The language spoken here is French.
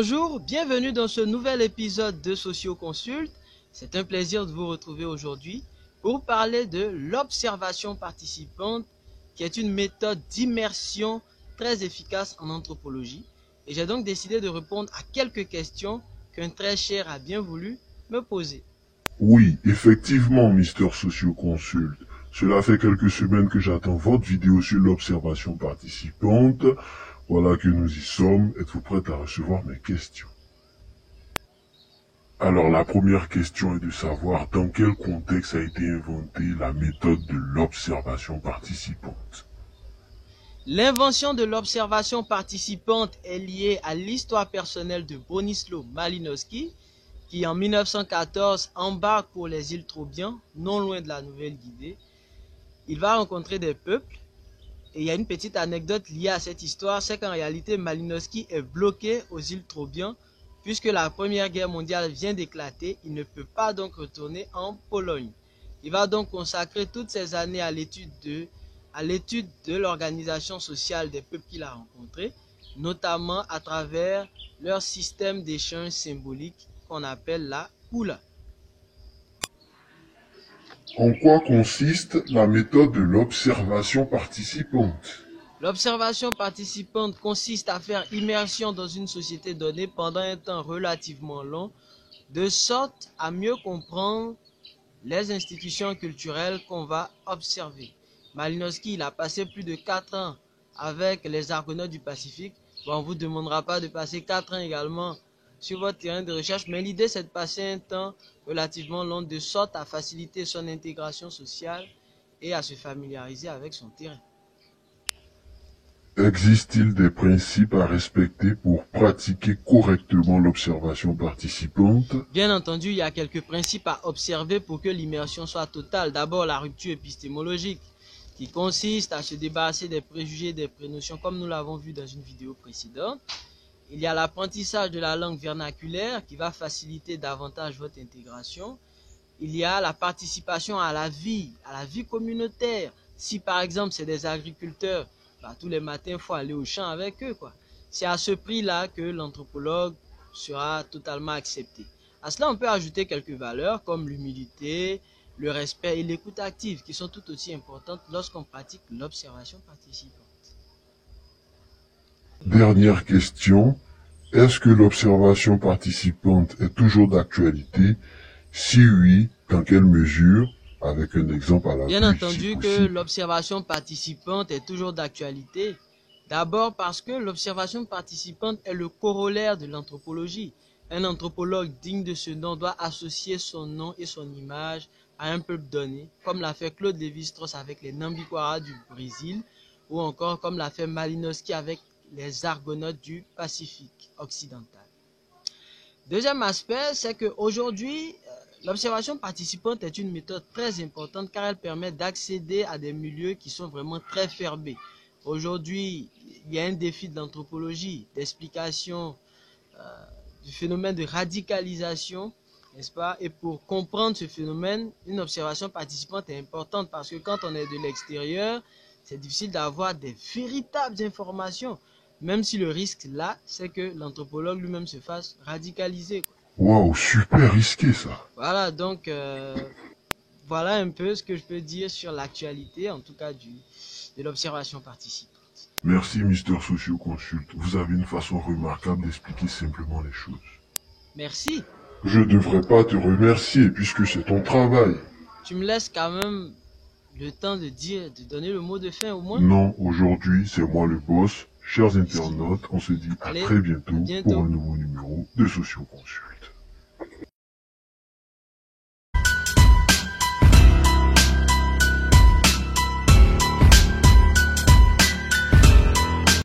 Bonjour, bienvenue dans ce nouvel épisode de Socioconsult. C'est un plaisir de vous retrouver aujourd'hui pour parler de l'observation participante, qui est une méthode d'immersion très efficace en anthropologie. Et j'ai donc décidé de répondre à quelques questions qu'un très cher a bien voulu me poser. Oui, effectivement, Mister Socioconsult. Cela fait quelques semaines que j'attends votre vidéo sur l'observation participante. Voilà que nous y sommes. Êtes-vous prête à recevoir mes questions? Alors, la première question est de savoir dans quel contexte a été inventée la méthode de l'observation participante. L'invention de l'observation participante est liée à l'histoire personnelle de Bronisław Malinowski, qui en 1914 embarque pour les îles Trobriand, non loin de la Nouvelle-Guinée. Il va rencontrer des peuples, et il y a une petite anecdote liée à cette histoire, c'est qu'en réalité Malinowski est bloqué aux îles Trobriand, puisque la Première Guerre mondiale vient d'éclater. Il ne peut pas donc retourner en Pologne. Il va donc consacrer toutes ces années à l'étude de l'organisation sociale des peuples qu'il a rencontrés, notamment à travers leur système d'échange symbolique qu'on appelle la Kula. En quoi consiste la méthode de l'observation participante? L'observation participante consiste à faire immersion dans une société donnée pendant un temps relativement long, de sorte à mieux comprendre les institutions culturelles qu'on va observer. Malinowski, il a passé plus de 4 ans avec les Argonautes du Pacifique. Bon, on ne vous demandera pas de passer 4 ans également sur votre terrain de recherche, mais l'idée c'est de passer un temps relativement long de sorte à faciliter son intégration sociale et à se familiariser avec son terrain. Existe-t-il des principes à respecter pour pratiquer correctement l'observation participante? Bien entendu, il y a quelques principes à observer pour que l'immersion soit totale. D'abord, la rupture épistémologique, qui consiste à se débarrasser des préjugés et des prénotions, comme nous l'avons vu dans une vidéo précédente. Il y a l'apprentissage de la langue vernaculaire, qui va faciliter davantage votre intégration. Il y a la participation à la vie communautaire. Si par exemple c'est des agriculteurs, tous les matins il faut aller au champ avec eux, quoi. C'est à ce prix-là que l'anthropologue sera totalement accepté. À cela on peut ajouter quelques valeurs comme l'humilité, le respect et l'écoute active, qui sont tout aussi importantes lorsqu'on pratique l'observation participante. Dernière question. Est-ce que l'observation participante est toujours d'actualité? Si oui, dans quelle mesure? Avec un exemple à la Bien entendu que l'observation participante est toujours d'actualité. D'abord parce que l'observation participante est le corollaire de l'anthropologie. Un anthropologue digne de ce nom doit associer son nom et son image à un peuple donné, comme l'a fait Claude Lévi-Strauss avec les Nambiquara du Brésil, ou encore comme l'a fait Malinowski avec les Argonautes du Pacifique occidental. Deuxième aspect, c'est qu'aujourd'hui, l'observation participante est une méthode très importante car elle permet d'accéder à des milieux qui sont vraiment très fermés. Aujourd'hui, il y a un défi de l'anthropologie, d'explication du phénomène de radicalisation, n'est-ce pas? Et pour comprendre ce phénomène, une observation participante est importante parce que quand on est de l'extérieur, c'est difficile d'avoir des véritables informations. Même si le risque là, c'est que l'anthropologue lui-même se fasse radicaliser, quoi. Waouh, super risqué ça. Voilà, donc voilà un peu ce que je peux dire sur l'actualité, en tout cas de l'observation participante. Merci Mister Socioconsult. Vous avez une façon remarquable d'expliquer simplement les choses. Merci. Je ne devrais pas te remercier puisque c'est ton travail. Tu me laisses quand même le temps de donner le mot de fin au moins? Non, aujourd'hui c'est moi le boss. Chers internautes, on se dit à très bientôt pour un nouveau numéro de Socioconsult.